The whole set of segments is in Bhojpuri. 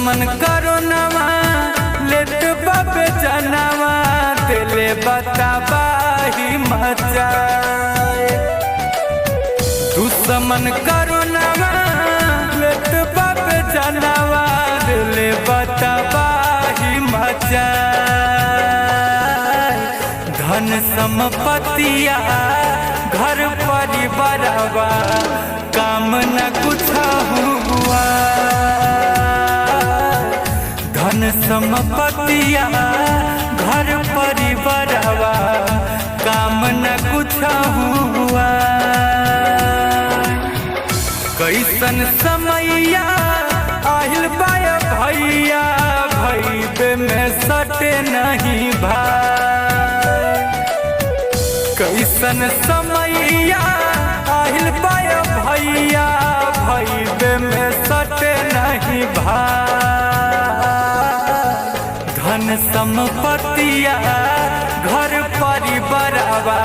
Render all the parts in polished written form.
दुश्मन करो नवा लेट बाबे जनवा दिले बताबाही मचाए। दुश्मन करो नवा लेट बाबे जनवा दिले बताबाही मचाए। धन संपत्तिया घर परिवारवा काम न कुछ हुआ। धन संपत्तिया घर परिवारवा काम न कुछ हुआ। कैसन समैया आहिल बाय भैया भैबे में सटे नहीं भाई। कैसन समैया आहिल बाय भैया भैबे में सटे नहीं भाई। धन संपत्तिया घर परिवारवा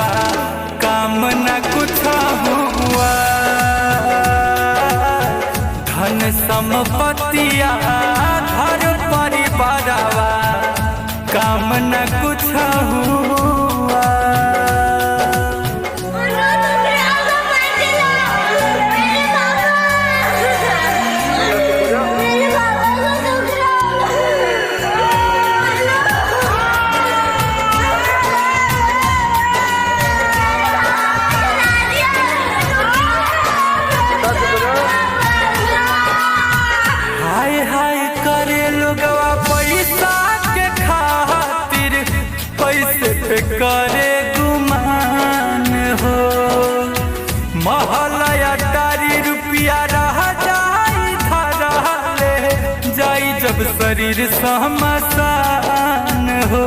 काम न कुछ हुआ। धन संपत्तिया घर परिवारवा काम न कुछ हुआ। करे गुमान हो महलया तारी रुपया रह जाई धरले जाई जब शरीर समसान हो।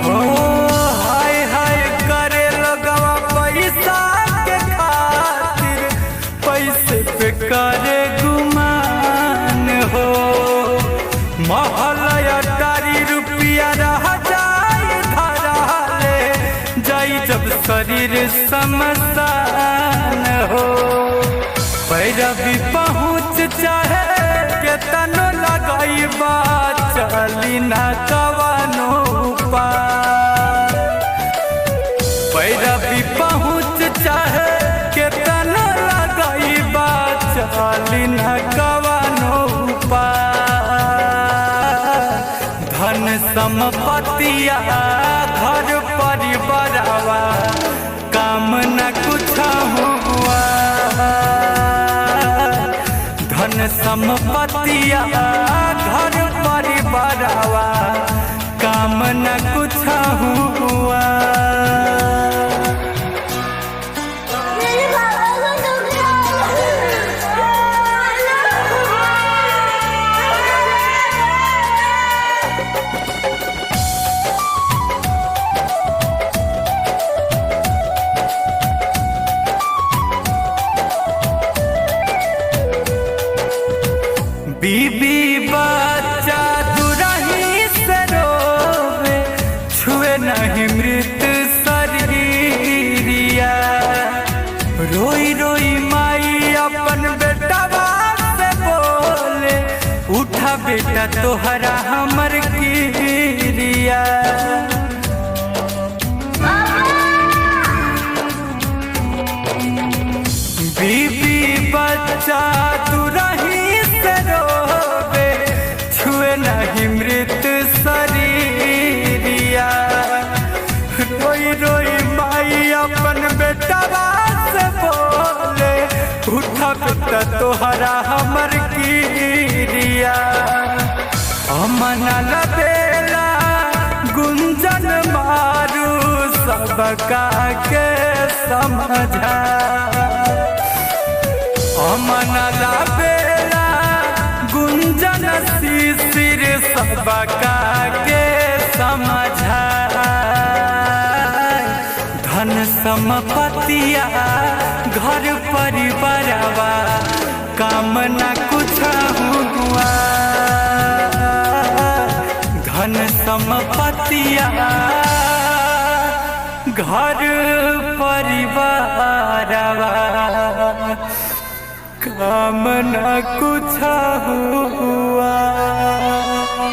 हाय हाय करे लगवा पैसा के खातिर पैसे पे करे गुमान हो। महलया तारी रुपया रह जाई धरले जाई जब शरीर समसान हो। पैरवी पहुँच चाहे के तनो लगैबा चली न कवनो उपाय। पैरवी पहुँच चाहे के तनो लगैबा चली न कवनो उपाय। धन संपत्तिया घर परिवारवा काम न कुछ हुआ। धन संपत्तिया घर परिवारवा काम न कुछ हुआ। बीबी बच्चा दुरही से रोवे छुए नहीं मृत शरीरिया। रोई रोई माई अपन बेटवा से बोले उठा बेटा तोहरा हमर किरिया। बीबी बच्चा दुरही नहीं मृत शरीरिया। रोई रोई माई अपन बेटवा से बोले उठा बेटा तोहरा हमर किरिया। अमना लबेला गुंजन मारू सबका के समझा। अमना लबेला गुंजन शिशिर सबका के समझाए। धन संपत्तिया घर परिवारवा काम न कुछ हुआ। धन संपत्तिया घर परिवारवा हम न कुछ हुआ।